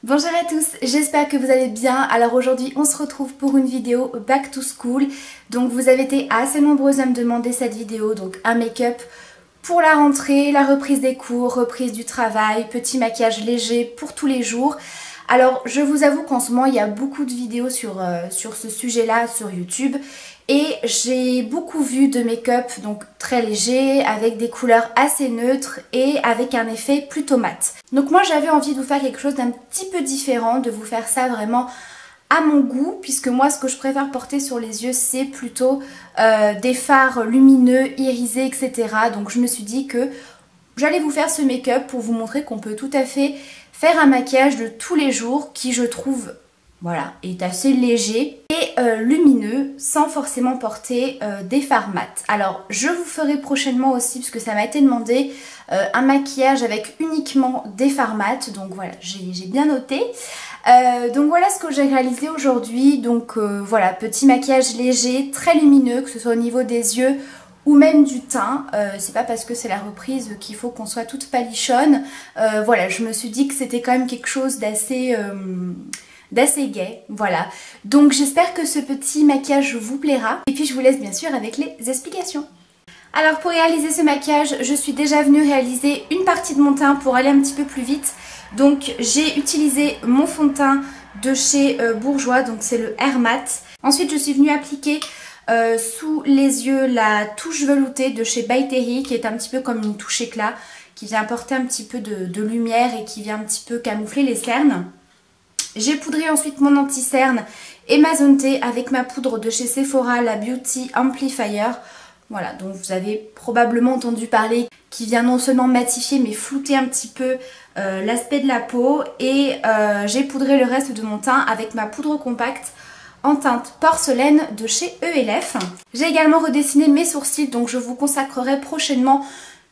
Bonjour à tous, j'espère que vous allez bien. Alors aujourd'hui on se retrouve pour une vidéo back to school. Donc vous avez été assez nombreuses à me demander cette vidéo, donc un make-up pour la rentrée, la reprise des cours, reprise du travail, petit maquillage léger pour tous les jours. Alors je vous avoue qu'en ce moment il y a beaucoup de vidéos sur ce sujet là sur YouTube. Et j'ai beaucoup vu de make-up donc très léger, avec des couleurs assez neutres et avec un effet plutôt mat. Donc moi j'avais envie de vous faire quelque chose d'un petit peu différent, de vous faire ça vraiment à mon goût, puisque moi ce que je préfère porter sur les yeux c'est plutôt des fards lumineux, irisés, etc. Donc je me suis dit que j'allais vous faire ce make-up pour vous montrer qu'on peut tout à fait faire un maquillage de tous les jours qui je trouve... Voilà, est assez léger et lumineux sans forcément porter des fards mat. Alors je vous ferai prochainement aussi, puisque ça m'a été demandé, un maquillage avec uniquement des fards mat. Donc voilà, j'ai bien noté. Donc voilà ce que j'ai réalisé aujourd'hui. Donc voilà, petit maquillage léger, très lumineux, que ce soit au niveau des yeux ou même du teint. C'est pas parce que c'est la reprise qu'il faut qu'on soit toute palichonne. Voilà, je me suis dit que c'était quand même quelque chose d'assez gai, voilà. Donc j'espère que ce petit maquillage vous plaira. Et puis je vous laisse bien sûr avec les explications. Alors pour réaliser ce maquillage, je suis déjà venue réaliser une partie de mon teint pour aller un petit peu plus vite. Donc j'ai utilisé mon fond de teint de chez Bourjois, donc c'est le Air Matte. Ensuite je suis venue appliquer sous les yeux la touche veloutée de chez By Terry, qui est un petit peu comme une touche éclat, qui vient apporter un petit peu de lumière et qui vient un petit peu camoufler les cernes. J'ai poudré ensuite mon anti-cerne et ma zone T avec ma poudre de chez Sephora, la Beauty Amplifier. Voilà, donc vous avez probablement entendu parler, qui vient non seulement matifier mais flouter un petit peu l'aspect de la peau. Et j'ai poudré le reste de mon teint avec ma poudre compacte en teinte porcelaine de chez ELF. J'ai également redessiné mes sourcils, donc je vous consacrerai prochainement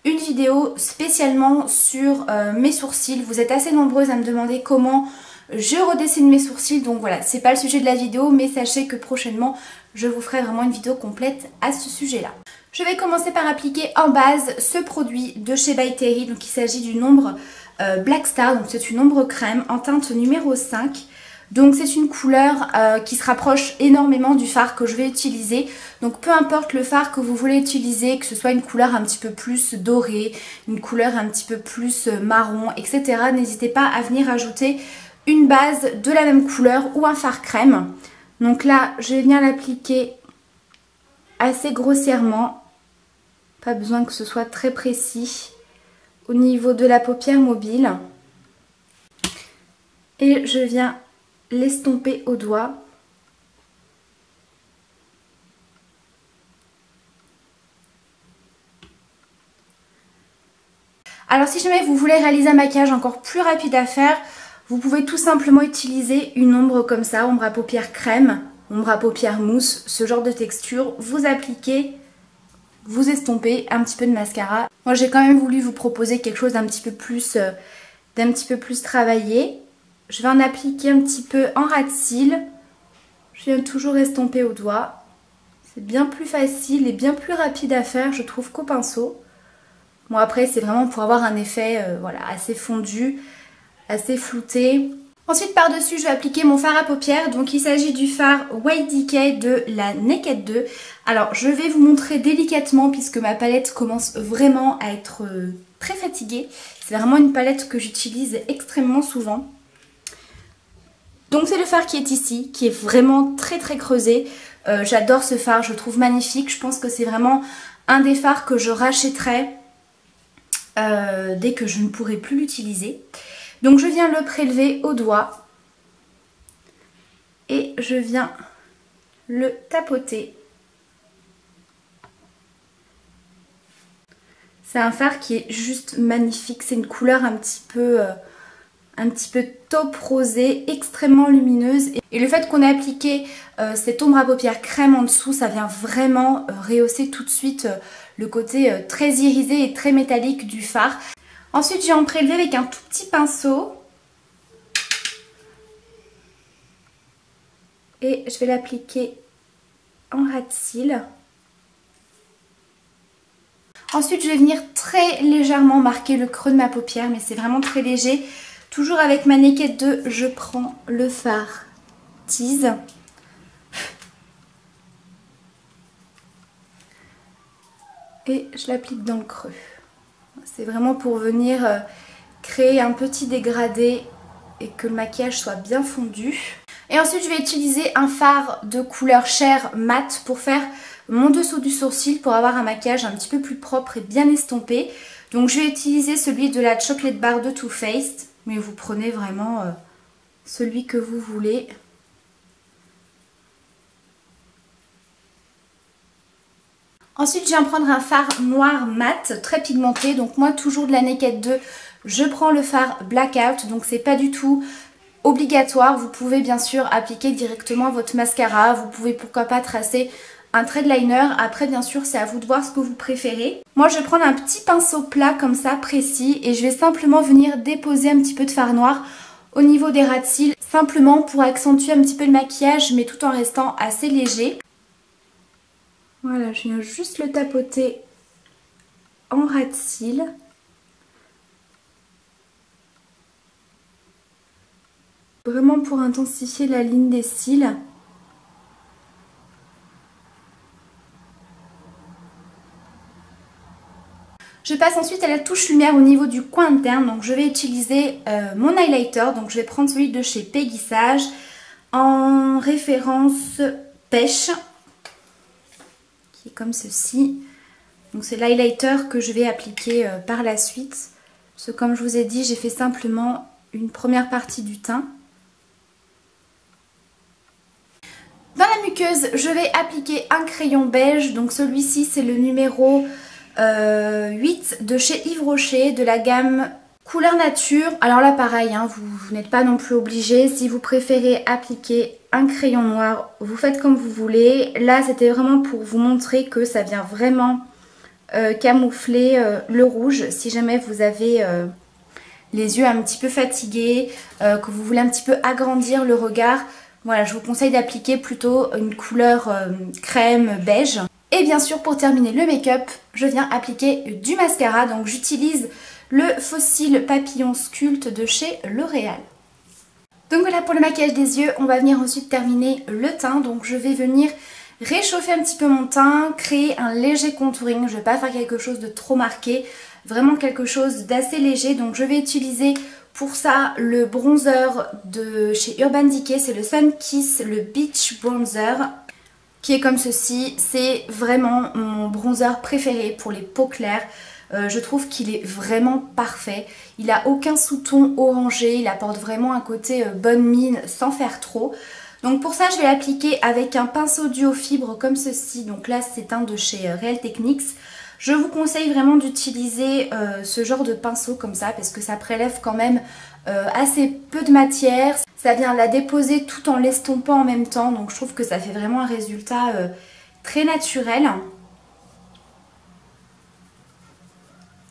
une vidéo spécialement sur mes sourcils. Vous êtes assez nombreuses à me demander comment je redessine mes sourcils, donc voilà, c'est pas le sujet de la vidéo, mais sachez que prochainement je vous ferai vraiment une vidéo complète à ce sujet là. Je vais commencer par appliquer en base ce produit de chez By Terry, donc il s'agit d'une ombre Black Star, donc c'est une ombre crème en teinte numéro 5. Donc c'est une couleur qui se rapproche énormément du fard que je vais utiliser. Donc peu importe le fard que vous voulez utiliser, que ce soit une couleur un petit peu plus dorée, une couleur un petit peu plus marron, etc. N'hésitez pas à venir ajouter une base de la même couleur ou un fard crème. Donc là je vais venir l'appliquer assez grossièrement, pas besoin que ce soit très précis, au niveau de la paupière mobile. Et je viens l'estomper au doigt. Alors si jamais vous voulez réaliser un maquillage encore plus rapide à faire, vous pouvez tout simplement utiliser une ombre comme ça, ombre à paupières crème, ombre à paupières mousse, ce genre de texture. Vous appliquez, vous estompez un petit peu de mascara. Moi j'ai quand même voulu vous proposer quelque chose d'un petit peu plus travaillé. Je vais en appliquer un petit peu en ras de cils. Je viens toujours estomper au doigt. C'est bien plus facile et bien plus rapide à faire, je trouve, qu'au pinceau. Bon après c'est vraiment pour avoir un effet voilà, assez fondu, assez flouté. Ensuite par-dessus je vais appliquer mon fard à paupières. Donc il s'agit du fard White Decay de la Naked 2. Alors je vais vous montrer délicatement puisque ma palette commence vraiment à être très fatiguée. C'est vraiment une palette que j'utilise extrêmement souvent. Donc c'est le fard qui est ici, qui est vraiment très très creusé. J'adore ce fard, je le trouve magnifique. Je pense que c'est vraiment un des fards que je rachèterai dès que je ne pourrai plus l'utiliser. Donc je viens le prélever au doigt et je viens le tapoter. C'est un fard qui est juste magnifique, c'est une couleur un petit peu taupe rosée, extrêmement lumineuse. Et le fait qu'on ait appliqué cette ombre à paupières crème en dessous, ça vient vraiment rehausser tout de suite le côté très irisé et très métallique du fard. Ensuite, je vais en prélever avec un tout petit pinceau. Et je vais l'appliquer en ras de cils. Ensuite, je vais venir très légèrement marquer le creux de ma paupière, mais c'est vraiment très léger. Toujours avec ma Naked 2, je prends le fard Tease. Et je l'applique dans le creux. C'est vraiment pour venir créer un petit dégradé et que le maquillage soit bien fondu. Et ensuite je vais utiliser un fard de couleur chair mat pour faire mon dessous du sourcil, pour avoir un maquillage un petit peu plus propre et bien estompé. Donc je vais utiliser celui de la Chocolate Bar de Too Faced, mais vous prenez vraiment celui que vous voulez. Ensuite je viens prendre un fard noir mat très pigmenté, donc moi toujours de la Naked 2, je prends le fard Blackout, donc c'est pas du tout obligatoire, vous pouvez bien sûr appliquer directement votre mascara, vous pouvez pourquoi pas tracer un trait de liner, après bien sûr c'est à vous de voir ce que vous préférez. Moi je vais prendre un petit pinceau plat comme ça, précis, et je vais simplement venir déposer un petit peu de fard noir au niveau des ras de cils, simplement pour accentuer un petit peu le maquillage mais tout en restant assez léger. Voilà, je viens juste le tapoter en ras de cils. Vraiment pour intensifier la ligne des cils. Je passe ensuite à la touche lumière au niveau du coin interne. Donc je vais utiliser mon highlighter. Donc je vais prendre celui de chez Peggy Sage en référence pêche. Qui est comme ceci. Donc c'est l'highlighter que je vais appliquer par la suite. Parce que comme je vous ai dit, j'ai fait simplement une première partie du teint. Dans la muqueuse, je vais appliquer un crayon beige. Donc celui-ci, c'est le numéro 8 de chez Yves Rocher, de la gamme couleur nature. Alors là, pareil, hein, vous n'êtes pas non plus obligé. Si vous préférez appliquer un crayon noir, vous faites comme vous voulez. Là, c'était vraiment pour vous montrer que ça vient vraiment camoufler le rouge. Si jamais vous avez les yeux un petit peu fatigués, que vous voulez un petit peu agrandir le regard, voilà, je vous conseille d'appliquer plutôt une couleur crème beige. Et bien sûr, pour terminer le make-up, je viens appliquer du mascara. Donc j'utilise le Fossil Papillon Sculpt de chez L'Oréal. Donc voilà pour le maquillage des yeux. On va venir ensuite terminer le teint. Donc je vais venir réchauffer un petit peu mon teint, créer un léger contouring. Je ne vais pas faire quelque chose de trop marqué, vraiment quelque chose d'assez léger. Donc je vais utiliser pour ça le bronzer de chez Urban Decay. C'est le Sun Kiss, le Beach Bronzer, qui est comme ceci. C'est vraiment mon bronzer préféré pour les peaux claires. Je trouve qu'il est vraiment parfait. Il n'a aucun sous-ton orangé, il apporte vraiment un côté bonne mine sans faire trop. Donc pour ça, je vais l'appliquer avec un pinceau duo fibre comme ceci. Donc là, c'est un de chez Real Techniques. Je vous conseille vraiment d'utiliser ce genre de pinceau comme ça parce que ça prélève quand même assez peu de matière. Ça vient la déposer tout en l'estompant en même temps. Donc je trouve que ça fait vraiment un résultat très naturel.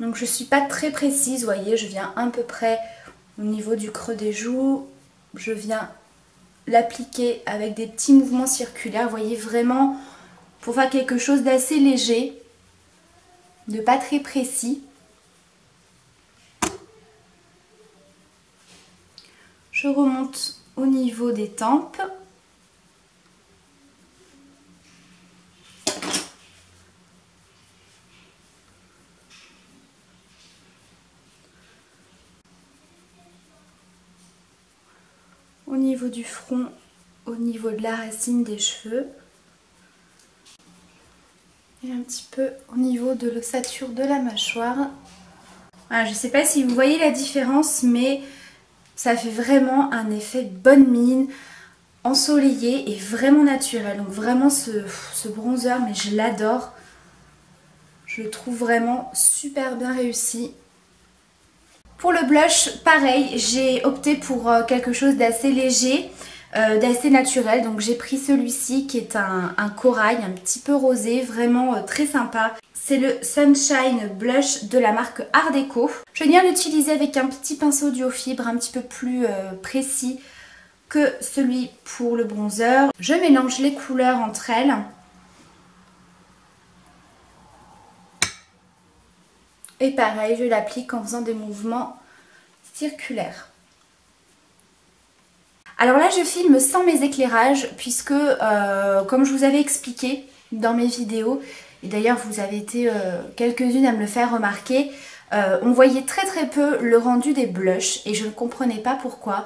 Donc je ne suis pas très précise, vous voyez, je viens à peu près au niveau du creux des joues. Je viens l'appliquer avec des petits mouvements circulaires, vous voyez, vraiment pour faire quelque chose d'assez léger, de pas très précis. Je remonte au niveau des tempes. Au niveau du front, au niveau de la racine des cheveux. Et un petit peu au niveau de l'ossature de la mâchoire. Voilà, je ne sais pas si vous voyez la différence, mais ça fait vraiment un effet bonne mine, ensoleillé et vraiment naturel. Donc vraiment ce bronzer, mais je l'adore. Je le trouve vraiment super bien réussi. Pour le blush, pareil, j'ai opté pour quelque chose d'assez léger, d'assez naturel. Donc j'ai pris celui-ci qui est un corail, un petit peu rosé, vraiment très sympa. C'est le Sunshine Blush de la marque Art Deco. Je viens l'utiliser avec un petit pinceau duo fibre un petit peu plus précis que celui pour le bronzer. Je mélange les couleurs entre elles. Et pareil, je l'applique en faisant des mouvements circulaires. Alors là je filme sans mes éclairages puisque comme je vous avais expliqué dans mes vidéos, et d'ailleurs vous avez été quelques-unes à me le faire remarquer, on voyait très peu le rendu des blushs et je ne comprenais pas pourquoi.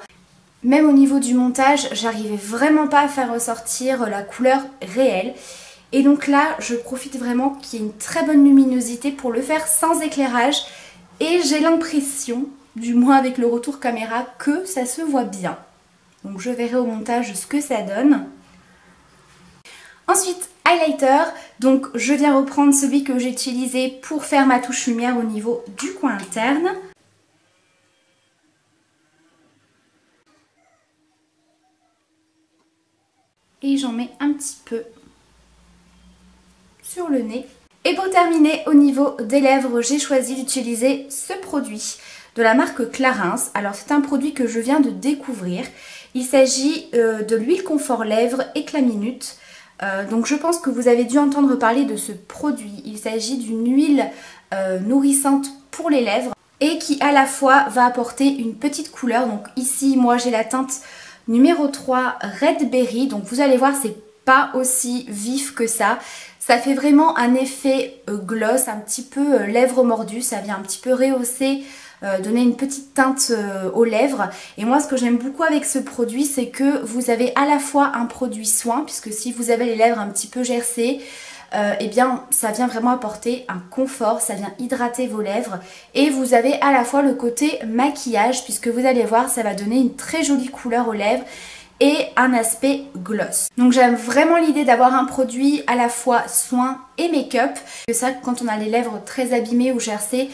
Même au niveau du montage, j'arrivais vraiment pas à faire ressortir la couleur réelle. Et donc là, je profite vraiment qu'il y ait une très bonne luminosité pour le faire sans éclairage. Et j'ai l'impression, du moins avec le retour caméra, que ça se voit bien. Donc je verrai au montage ce que ça donne. Ensuite, highlighter. Donc je viens reprendre celui que j'ai utilisé pour faire ma touche lumière au niveau du coin interne. Et j'en mets un petit peu sur le nez. Et pour terminer, au niveau des lèvres, j'ai choisi d'utiliser ce produit de la marque Clarins. Alors c'est un produit que je viens de découvrir. Il s'agit de l'huile confort lèvres Éclat Minute. Donc je pense que vous avez dû entendre parler de ce produit. Il s'agit d'une huile nourrissante pour les lèvres et qui à la fois va apporter une petite couleur. Donc ici, moi j'ai la teinte numéro 3 Red Berry. Donc vous allez voir, c'est pas aussi vif que ça. Ça fait vraiment un effet gloss, un petit peu lèvres mordues. Ça vient un petit peu rehausser, donner une petite teinte aux lèvres. Et moi ce que j'aime beaucoup avec ce produit, c'est que vous avez à la fois un produit soin, puisque si vous avez les lèvres un petit peu gercées, eh bien ça vient vraiment apporter un confort, ça vient hydrater vos lèvres. Et vous avez à la fois le côté maquillage, puisque vous allez voir, ça va donner une très jolie couleur aux lèvres et un aspect gloss. Donc j'aime vraiment l'idée d'avoir un produit à la fois soin et make-up. C'est ça, quand on a les lèvres très abîmées ou gercées,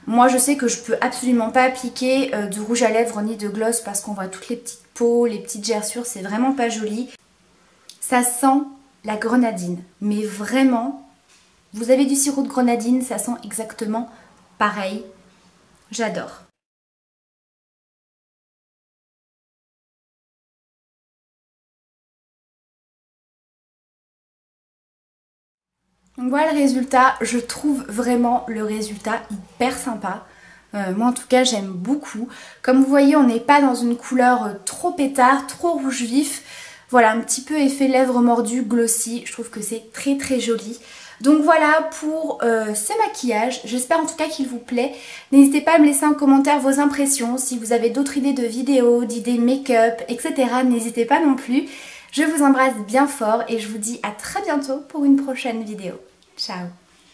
moi je sais que je peux absolument pas appliquer de rouge à lèvres ni de gloss parce qu'on voit toutes les petites peaux, les petites gerçures, c'est vraiment pas joli. Ça sent la grenadine, mais vraiment, vous avez du sirop de grenadine, ça sent exactement pareil. J'adore. Donc voilà le résultat, je trouve vraiment le résultat hyper sympa. Moi en tout cas j'aime beaucoup. Comme vous voyez, on n'est pas dans une couleur trop pétard, trop rouge vif. Voilà, un petit peu effet lèvres mordues, glossy, je trouve que c'est très joli. Donc voilà pour ce maquillage, j'espère en tout cas qu'il vous plaît. N'hésitez pas à me laisser en commentaire vos impressions, si vous avez d'autres idées de vidéos, d'idées make-up, etc. N'hésitez pas non plus. Je vous embrasse bien fort et je vous dis à très bientôt pour une prochaine vidéo. Ciao!